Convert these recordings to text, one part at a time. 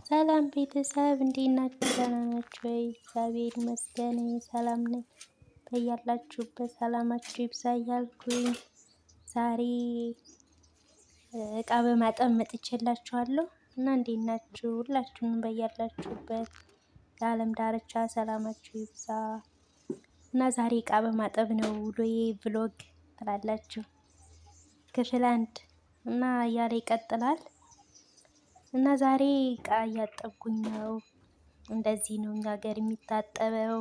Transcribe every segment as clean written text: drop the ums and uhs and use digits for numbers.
ሰላም ቤተሰብ እንዴት ናችሁ? ደህና ናችሁ ወይ? እግዚአብሔር ይመስገን ሰላም ነኝ። በያላችሁበት ሰላማችሁ ይብዛ እያልኩኝ ዛሬ እቃ በማጠብ መጥቼላችኋለሁ እና እንዴት ናችሁ? ሁላችሁንም በያላችሁበት የዓለም ዳርቻ ሰላማችሁ ይብዛ እና ዛሬ እቃ በማጠብ ነው ውሎዬ ብሎግ ትላላችሁ ክፍል 1 እና እያለ ይቀጥላል። እና ዛሬ እቃ እያጠብኩኝ ነው። እንደዚህ ነው እኛ ሀገር የሚታጠበው።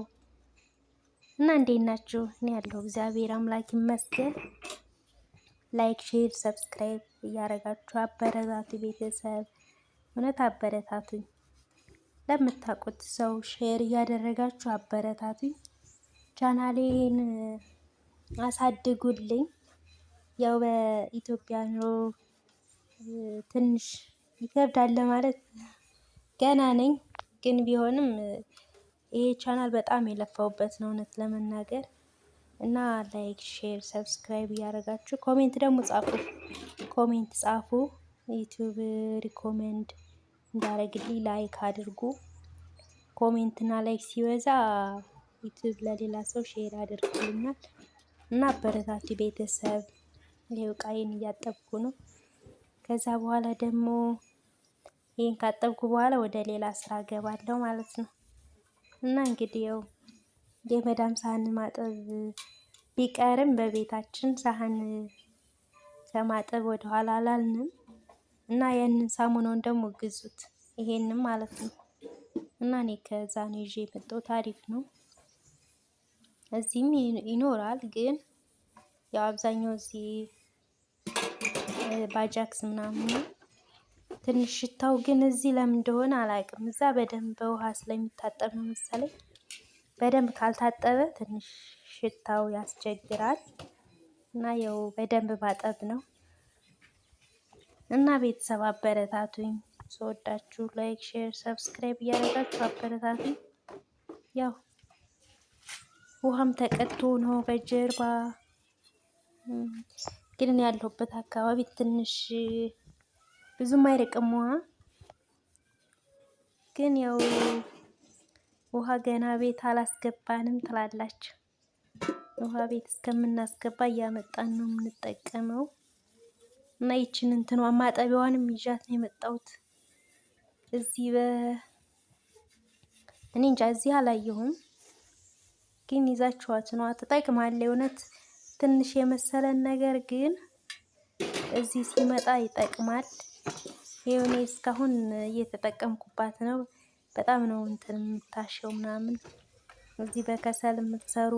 እና እንዴት ናችሁ? እኔ ያለው እግዚአብሔር አምላክ ይመስገን። ላይክ፣ ሼር፣ ሰብስክራይብ እያደረጋችሁ አበረታቱ ቤተሰብ። እውነት አበረታቱኝ። ለምታውቁት ሰው ሼር እያደረጋችሁ አበረታቱኝ። ቻናሌን አሳድጉልኝ። ያው በኢትዮጵያ ኑሮ ትንሽ ይከብዳል ለማለት ገና ነኝ፣ ግን ቢሆንም ይሄ ቻናል በጣም የለፋውበት ነው እውነት ለመናገር እና ላይክ፣ ሼር፣ ሰብስክራይብ እያደረጋችሁ ኮሜንት ደግሞ ጻፉ። ኮሜንት ጻፉ። ዩቲዩብ ሪኮሜንድ እንዳረግልኝ ላይክ አድርጉ። ኮሜንት እና ላይክ ሲበዛ ዩቲዩብ ለሌላ ሰው ሼር አድርጉልኛል እና አበረታቱ ቤተሰብ። ይሄው እቃዬን እያጠብኩ ነው። ከዛ በኋላ ደግሞ ይሄን ካጠብኩ በኋላ ወደ ሌላ ስራ ገባለሁ ማለት ነው። እና እንግዲህ ያው የመዳም ሳህን ማጠብ ቢቀርም በቤታችን ሳህን ከማጠብ ወደ ኋላ አላልንም እና ያንን ሳሙናውን ደግሞ ግዙት፣ ይሄንን ማለት ነው። እና እኔ ከዛ ነው ይዤ የመጣሁት። አሪፍ ነው። እዚህም ይኖራል፣ ግን ያው አብዛኛው እዚህ ባጃክስ ምናምን ትንሽ ሽታው ግን እዚህ ለምን እንደሆነ አላውቅም። እዛ በደንብ በውሃ ስለሚታጠብ ነው መሰለኝ። በደንብ ካልታጠበ ትንሽ ሽታው ያስቸግራል እና ያው በደንብ ማጠብ ነው። እና ቤተሰብ አበረታቱኝ። ስወዳችሁ ላይክ፣ ሼር፣ ሰብስክራይብ እያደረጋችሁ አበረታቱኝ። ያው ውሃም ተቀድቶ ነው በጀርባ። ግን ያለሁበት አካባቢ ትንሽ ብዙም አይርቅም ውሃ። ግን ያው ውሃ ገና ቤት አላስገባንም ትላላችሁ። ውሃ ቤት እስከምናስገባ እያመጣን ነው የምንጠቀመው። እና ይችን እንትኗ ማጠቢያዋንም ይዣት ነው የመጣሁት። እዚህ እኔ እንጃ እዚህ አላየሁም፣ ግን ይዛችኋት ነው ትጠቅማለች። እውነት ትንሽ የመሰለን ነገር ግን እዚህ ሲመጣ ይጠቅማል። ይሄው እኔ እስካሁን እየተጠቀምኩባት ነው። በጣም ነው እንትን የምታሸው ምናምን። እዚህ በከሰል የምትሰሩ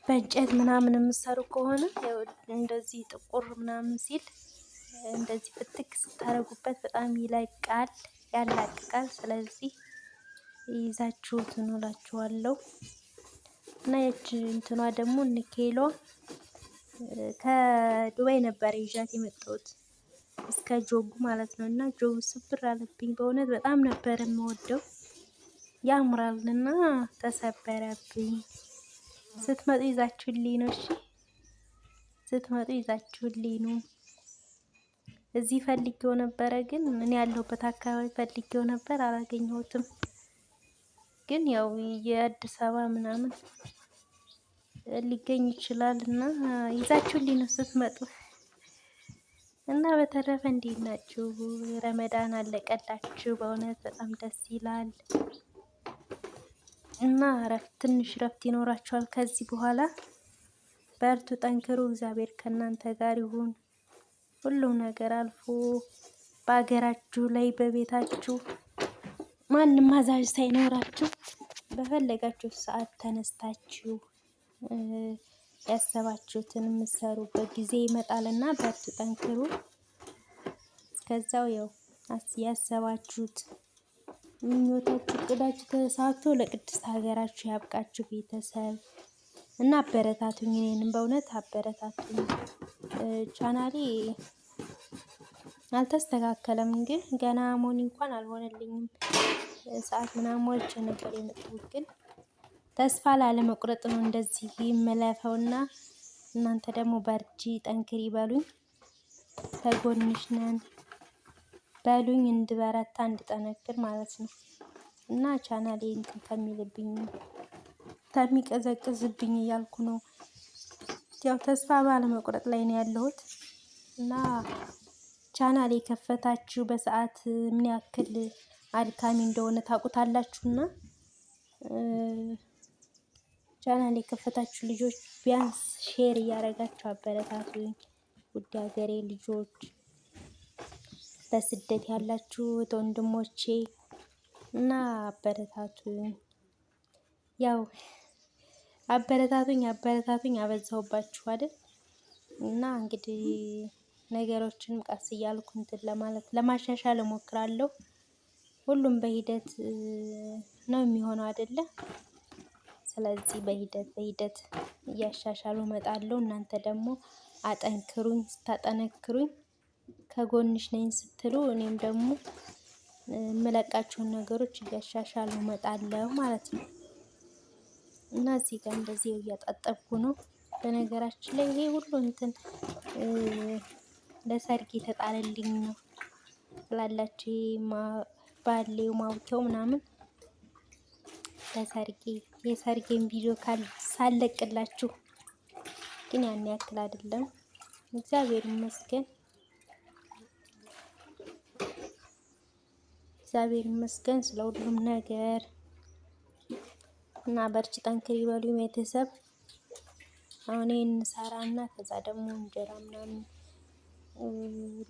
በእንጨት ምናምን የምትሰሩ ከሆነ እንደዚህ ጥቁር ምናምን ሲል እንደዚህ ፍትክ ስታረጉበት በጣም ይለቃል፣ ያላቅቃል። ስለዚህ ይዛችሁት እላችኋለሁ። እና የች እንትኗ ደግሞ ንኬሏ ከዱባይ ነበር ይዣት የመጣሁት እስከ ጆጉ ማለት ነው። እና ጆጉ ስብር አለብኝ በእውነት በጣም ነበር የምወደው፣ ያምራልና ተሰበረብኝ። ስትመጡ ይዛችሁልኝ ነው። እሺ ስትመጡ ይዛችሁልኝ ነው። እዚህ ፈልጌው ነበረ፣ ግን እኔ ያለሁበት አካባቢ ፈልጌው ነበር አላገኘሁትም። ግን ያው የአዲስ አበባ ምናምን ሊገኝ ይችላል እና ይዛችሁልኝ ነው ስትመጡ። እና በተረፈ እንዴት ናችሁ? ረመዳን አለቀላችሁ? በእውነት በጣም ደስ ይላል። እና ትንሽ ረፍት ይኖራችኋል ከዚህ በኋላ። በርቱ፣ ጠንክሩ። እግዚአብሔር ከእናንተ ጋር ይሁን። ሁሉም ነገር አልፎ በሀገራችሁ ላይ በቤታችሁ ማንም አዛዥ ሳይኖራችሁ በፈለጋችሁ ሰዓት ተነስታችሁ ያሰባችሁትን የምትሰሩበት ጊዜ ይመጣልና በርቱ፣ ጠንክሩ። እስከዛው ያው ያሰባችሁት ምኞታችሁ፣ እቅዳችሁ ተሳክቶ ለቅድስት ሀገራችሁ ያብቃችሁ ቤተሰብ። እና አበረታቱኝ፣ እኔንም በእውነት አበረታቱኝ። ቻናሌ አልተስተካከለም፣ ግን ገና ሞኒ እንኳን አልሆነልኝም። ሰዓት ምናምን ሞልቼ ነበር የመጣሁት፣ ግን ተስፋ ላለመቁረጥ ነው እንደዚህ የምለፈውና እናንተ ደግሞ በርቺ፣ ጠንክሪ በሉኝ። ከጎንሽ ነን። በሉኝ እንድበረታ እንድጠነክር ማለት ነው። እና ቻናሌ እንትን ከሚልብኝ ከሚቀዘቅዝብኝ እያልኩ ነው። ያው ተስፋ ባለመቁረጥ ላይ ነው ያለሁት። እና ቻናል የከፈታችሁ በሰዓት ምን ያክል አድካሚ እንደሆነ ታውቁታላችሁና ቻናል የከፈታችሁ ልጆች ቢያንስ ሼር እያደረጋችሁ አበረታቱኝ። ውድ ሀገሬ ልጆች፣ በስደት ያላችሁ ወንድሞቼ እና አበረታቱኝ። ያው አበረታቱኝ አበዛሁባችሁ አይደል? እና እንግዲህ ነገሮችን ቀስ እያልኩ እንትን ለማለት ለማሻሻል እሞክራለሁ። ሁሉም በሂደት ነው የሚሆነው አይደለ? ስለዚህ በሂደት እያሻሻሉ እመጣለሁ። እናንተ ደግሞ አጠንክሩኝ። ስታጠነክሩኝ ከጎንሽ ነኝ ስትሉ እኔም ደግሞ የምለቃቸውን ነገሮች እያሻሻሉ እመጣለሁ ማለት ነው። እና እዚህ ጋር እንደዚህ እያጣጠብኩ ነው። በነገራችን ላይ ይሄ ሁሉ እንትን ለሰርግ የተጣለልኝ ነው ትላላችሁ። ባሌው ማውተው ምናምን ለሰርጌ የሰርጌን ቪዲዮ ሳለቅላችሁ ግን ያን ያክል አይደለም። እግዚአብሔር ይመስገን ስለ ሁሉም ነገር እና በርቺ ጠንክሪ በሉኝ ቤተሰብ። አሁን ይሄን እንሰራና ከዛ ደግሞ እንጀራ ምናምን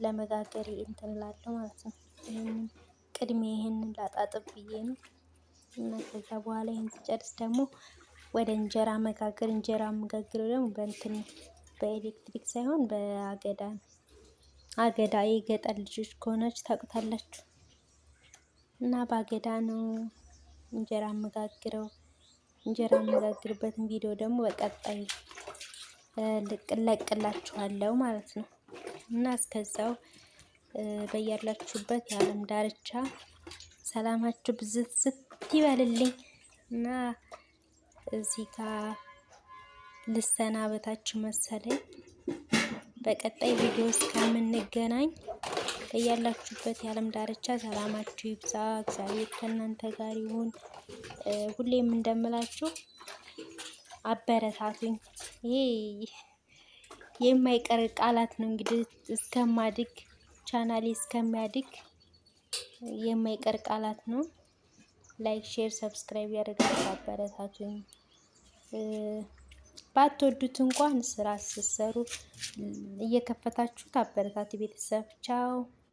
ለመጋገር እንትን እላለሁ ማለት ነው። ቅድሚያ ይሄንን ላጣጥብ ብዬ ነው። እና ከዛ በኋላ ይሄን ስጨርስ ደግሞ ወደ እንጀራ መጋገር። እንጀራ የምጋግረው ደግሞ በእንትን በኤሌክትሪክ ሳይሆን በአገዳ ነው። አገዳ የገጠር ልጆች ከሆናችሁ ታውቁታላችሁ። እና በአገዳ ነው እንጀራ የምጋግረው። እንጀራ የምጋግርበትን ቪዲዮ ደግሞ በቀጣይ እለቅላችኋለሁ ማለት ነው። እና እስከዛው በያላችሁበት የዓለም ዳርቻ ሰላማችሁ ብዝት ይበልልኝ። እና እዚህ ጋር ልሰናበታችሁ መሰለኝ። በቀጣይ ቪዲዮ እስከምንገናኝ በያላችሁበት የዓለም ዳርቻ ሰላማችሁ ይብዛ። እግዚአብሔር ከእናንተ ጋር ይሁን። ሁሌም እንደምላችሁ አበረታቱኝ። ይሄ የማይቀር ቃላት ነው። እንግዲህ እስከማድግ ቻናሌ እስከሚያድግ የማይቀር ቃላት ነው። ላይክ፣ ሼር፣ ሰብስክራይብ ያደርጋችሁ አበረታቱኝ። ባትወዱት እንኳን ስራ ስትሰሩ እየከፈታችሁ አበረታቱ ቤተሰብ። ቻው